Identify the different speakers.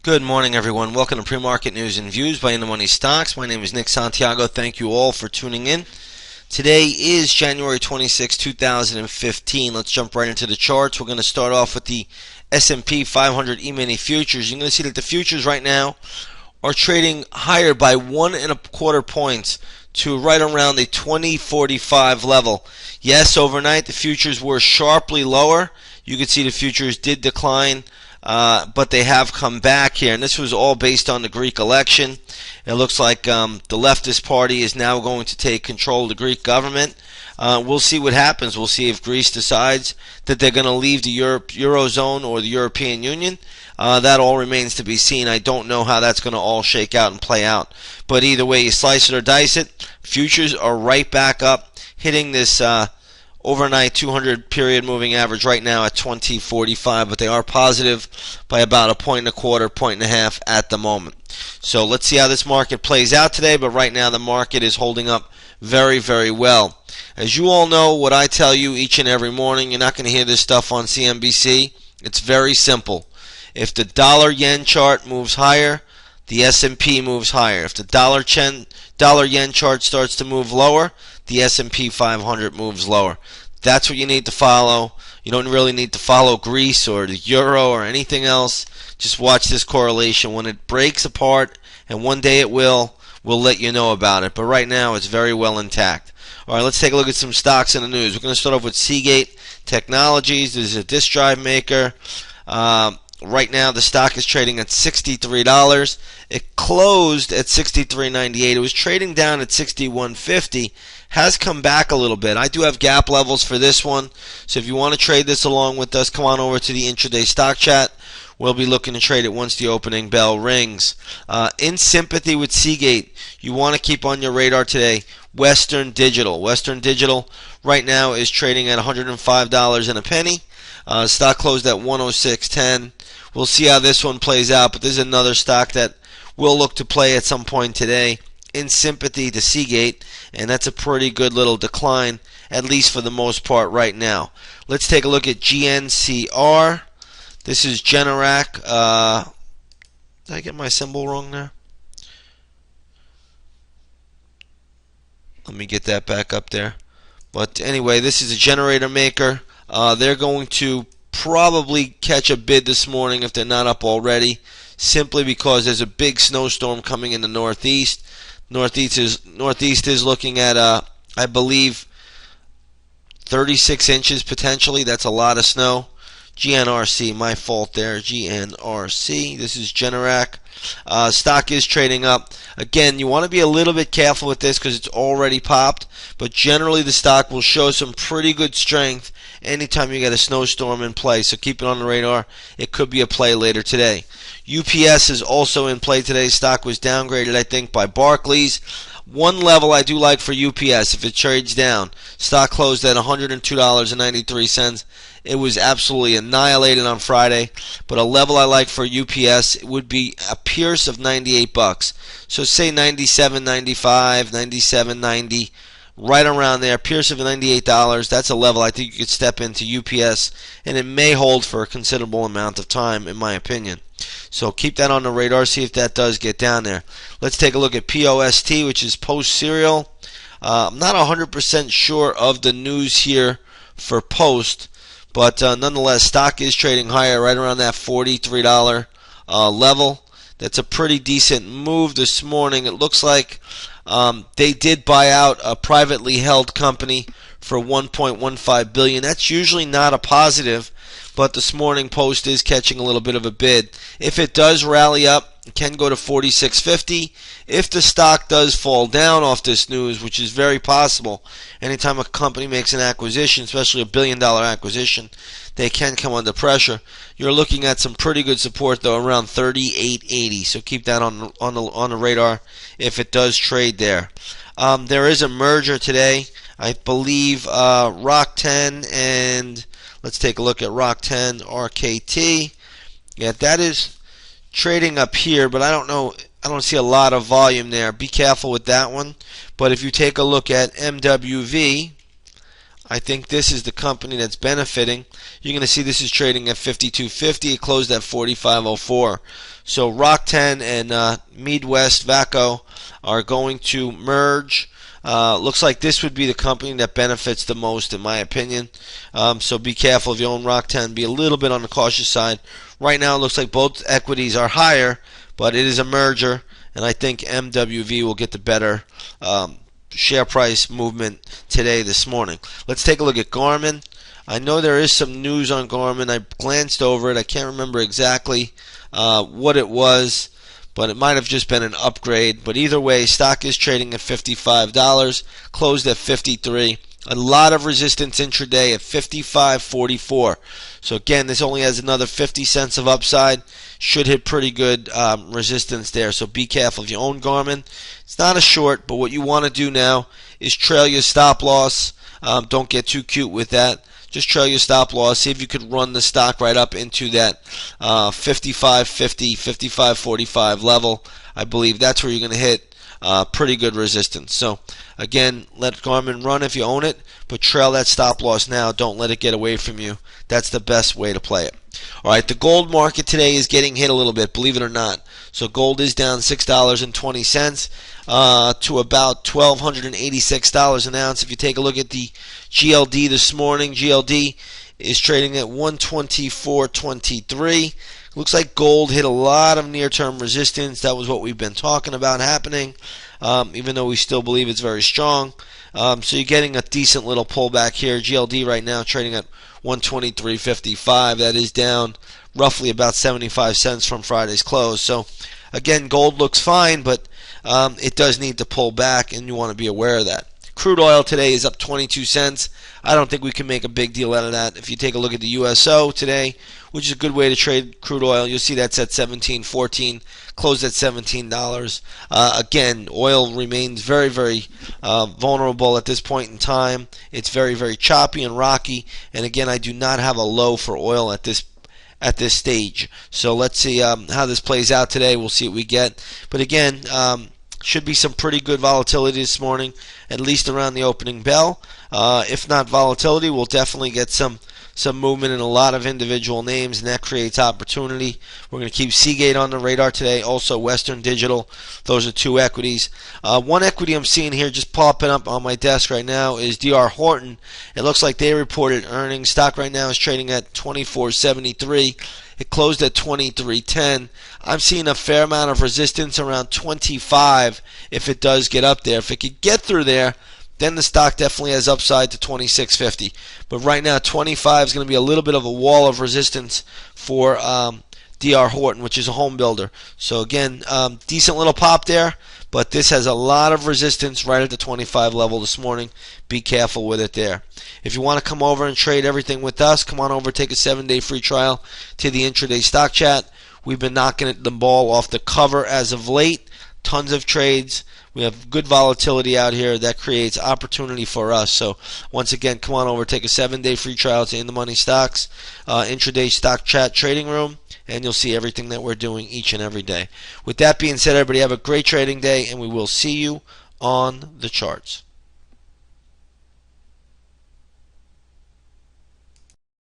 Speaker 1: Good morning, everyone. Welcome to Pre-Market News and Views by In the Money Stocks. My name is Nick Santiago. Thank you all for tuning in. Today is January 26, 2015. Let's jump right into the charts. We're going to start off with the S&P 500 E-mini futures. You're going to see that the futures right now are trading higher by 1.25 points to right around the 2045 level. Yes, overnight the futures were sharply lower. You can see the futures did decline, but they have come back here, and this was all based on the Greek election. It looks like the leftist party is now going to take control of the Greek government. We'll see what happens. We'll see if Greece decides that they're going to leave the Eurozone or the European Union. That all remains to be seen. I don't know how that's going to all shake out and play out. But either way you slice it or dice it, futures are right back up, hitting this overnight 200 period moving average right now at 2045, but they are positive by about 1.25 1.5 at the moment. So let's see how this market plays out today, but right now the market is holding up very, very well. As you all know, what I tell you each and every morning, you're not going to hear this stuff on CNBC. It's very simple. If the dollar-yen chart moves higher, the S&P moves higher. If the dollar-yen chart starts to move lower, the S&P 500 moves lower. That's what you need to follow. You don't really need to follow Greece or the euro or anything else. Just watch this correlation. When it breaks apart, and one day it will, we'll let you know about it. But right now, it's very well intact. All right, let's take a look at some stocks in the news. We're going to start off with Seagate Technologies. This is a disk drive maker. Right now, the stock is trading at $63. It closed at $63.98. It was trading down at $61.50. Has come back a little bit. I do have gap levels for this one. So if you want to trade this along with us, come on over to the intraday stock chat. We'll be looking to trade it once the opening bell rings. In sympathy with Seagate, you want to keep on your radar today Western Digital. Western Digital right now is trading at $105 and a penny. Stock closed at 106.10. We'll see how this one plays out, but this is another stock that we'll look to play at some point today in sympathy to Seagate, and that's a pretty good little decline, at least for the most part right now. Let's take a look at GNCR. This is Generac. Did I get my symbol wrong there? Let me get that back up there. But anyway, this is a generator maker. They're going to probably catch a bid this morning if they're not up already, simply because there's a big snowstorm coming in the Northeast. Northeast is looking at, I believe, 36 inches potentially. That's a lot of snow. GNRC, my fault there. GNRC. This is Generac. Stock is trading up. Again, you want to be a little bit careful with this because it's already popped, but generally the stock will show some pretty good strength anytime you get a snowstorm in play, so keep it on the radar. It could be a play later today. UPS is also in play today. Stock was downgraded, I think, by Barclays. One level I do like for UPS if it trades down. Stock closed at $102.93. It was absolutely annihilated on Friday, but a level I like for UPS would be a Pierce of $98. So say 97, 95, 97, 90, right around there. Pierce of $98. That's a level I think you could step into UPS, and it may hold for a considerable amount of time, in my opinion. So keep that on the radar, see if that does get down there. Let's take a look at POST, which is Post Cereal. I'm not 100% sure of the news here for Post, but nonetheless, stock is trading higher, right around that $43 level. That's a pretty decent move this morning. It looks like they did buy out a privately held company for $1.15 billion. That's usually not a positive, but this morning Post is catching a little bit of a bid. If it does rally up, it can go to $46.50. If the stock does fall down off this news, which is very possible, anytime a company makes an acquisition, especially a billion-dollar acquisition, they can come under pressure. You're looking at some pretty good support though, around $38.80. So keep that on the radar if it does trade there. There is a merger today. I believe Rock10 and let's take a look at Rock10 RKT. Yeah, that is trading up here, but I don't know. I don't see a lot of volume there. Be careful with that one. But if you take a look at MWV, I think this is the company that's benefiting. You're going to see this is trading at $52.50. It closed at $45.04. So Rock 10 and Midwest Vaco are going to merge. Looks like this would be the company that benefits the most, in my opinion. So be careful if you own Rock 10. Be a little bit on the cautious side. Right now, it looks like both equities are higher, but it is a merger, and I think MWV will get the better share price movement this morning. Let's take a look at Garmin. I know there is some news on Garmin. I glanced over it. I can't remember exactly what it was, but it might have just been an upgrade. But either way, stock is trading at $55, closed at $53. A lot of resistance intraday at $55.44. So again, this only has another 50 cents of upside. Should hit pretty good resistance there. So be careful if you own Garmin. It's not a short, but what you want to do now is trail your stop loss. Don't get too cute with that. Just trail your stop loss. See if you could run the stock right up into that 55.50, 55.45 level. I believe that's where you're going to hit pretty good resistance. So again, let Garmin run if you own it, but trail that stop loss now. Don't let it get away from you. That's the best way to play it. All right, the gold market today is getting hit a little bit, believe it or not. So gold is down $6.20 to about $1,286 an ounce. If you take a look at the GLD this morning, GLD is trading at 124.23. Looks like gold hit a lot of near-term resistance. That was what we've been talking about happening, even though we still believe it's very strong. So you're getting a decent little pullback here. GLD right now trading at 123.55. That is down roughly about 75 cents from Friday's close. So again, gold looks fine, but it does need to pull back, and you want to be aware of that. Crude oil today is up 22 cents. I don't think we can make a big deal out of that. If you take a look at the USO today, which is a good way to trade crude oil, you'll see that's at $17.14, closed at $17. Again, oil remains very, very vulnerable at this point in time. It's very, very choppy and rocky. And again, I do not have a low for oil at this stage. So let's see how this plays out today. We'll see what we get. But again, should be some pretty good volatility this morning, at least around the opening bell. If not volatility, we'll definitely get some movement in a lot of individual names, and that creates opportunity. We're going to keep Seagate on the radar today, also Western Digital. Those are two equities. One equity I'm seeing here just popping up on my desk right now is D.R. Horton. It looks like they reported earnings. Stock right now is trading at $24.73. It closed at $23.10. I'm seeing a fair amount of resistance around 25 if it does get up there. If it could get through there, then the stock definitely has upside to $26.50. But right now, 25 is going to be a little bit of a wall of resistance for D.R. Horton, which is a home builder. So again, decent little pop there, but this has a lot of resistance right at the 25 level this morning. Be careful with it there. If you want to come over and trade everything with us, come on over, take a 7-day free trial to the intraday stock chat. We've been knocking the ball off the cover as of late. Tons of trades. We have good volatility out here that creates opportunity for us. So once again, come on over, take a 7-day free trial to In the Money Stocks, intraday stock chat trading room, and you'll see everything that we're doing each and every day. With that being said, everybody have a great trading day, and we will see you on the charts.